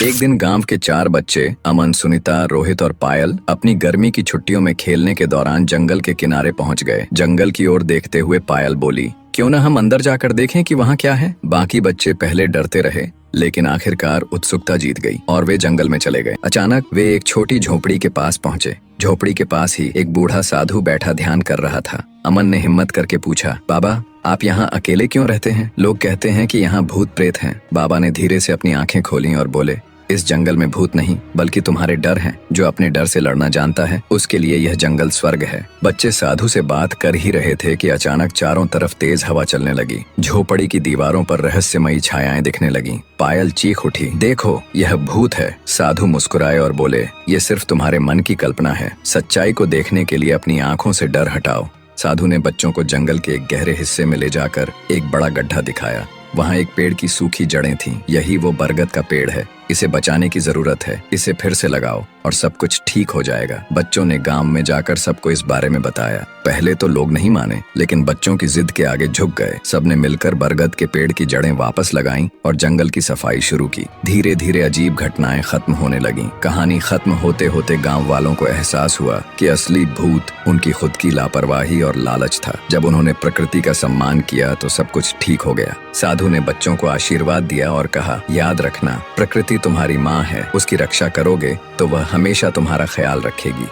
एक दिन गांव के 4 बच्चे अमन, सुनीता, रोहित और पायल अपनी गर्मी की छुट्टियों में खेलने के दौरान जंगल के किनारे पहुंच गए। जंगल की ओर देखते हुए पायल बोली, क्यों ना हम अंदर जाकर देखें कि वहाँ क्या है। बाकी बच्चे पहले डरते रहे, लेकिन आखिरकार उत्सुकता जीत गई और वे जंगल में चले गए। अचानक वे एक छोटी झोपड़ी के पास पहुंचे। झोपड़ी के पास ही एक बूढ़ा साधु बैठा ध्यान कर रहा था। अमन ने हिम्मत करके पूछा, बाबा आप यहाँ अकेले क्यों रहते हैं? लोग कहते हैं कि यहाँ भूत प्रेत हैं। बाबा ने धीरे से अपनी आंखें खोली और बोले, इस जंगल में भूत नहीं बल्कि तुम्हारे डर हैं। जो अपने डर से लड़ना जानता है उसके लिए यह जंगल स्वर्ग है। बच्चे साधु से बात कर ही रहे थे कि अचानक चारों तरफ तेज हवा चलने लगी। झोपड़ी की दीवारों पर रहस्यमयी छायाएं दिखने लगी। पायल चीख उठी, देखो यह भूत है। साधु मुस्कुराए और बोले, ये सिर्फ तुम्हारे मन की कल्पना है। सच्चाई को देखने के लिए अपनी आंखों से डर हटाओ। साधु ने बच्चों को जंगल के एक गहरे हिस्से में ले जाकर एक बड़ा गड्ढा दिखाया। वहाँ एक पेड़ की सूखी जड़ें थीं। यही वो बरगद का पेड़ है। इसे बचाने की जरूरत है। इसे फिर से लगाओ और सब कुछ ठीक हो जाएगा। बच्चों ने गांव में जाकर सबको इस बारे में बताया। पहले तो लोग नहीं माने, लेकिन बच्चों की जिद के आगे झुक गए। सबने मिलकर बरगद के पेड़ की जड़ें वापस लगाईं और जंगल की सफाई शुरू की। धीरे धीरे अजीब घटनाएं खत्म होने लगीं। कहानी खत्म होते होते गाँव वालों को एहसास हुआ कि असली भूत उनकी खुद की लापरवाही और लालच था। जब उन्होंने प्रकृति का सम्मान किया तो सब कुछ ठीक हो गया। साधु ने बच्चों को आशीर्वाद दिया और कहा, याद रखना, प्रकृति तुम्हारी माँ है। उसकी रक्षा करोगे तो वह हमेशा तुम्हारा ख्याल रखेगी।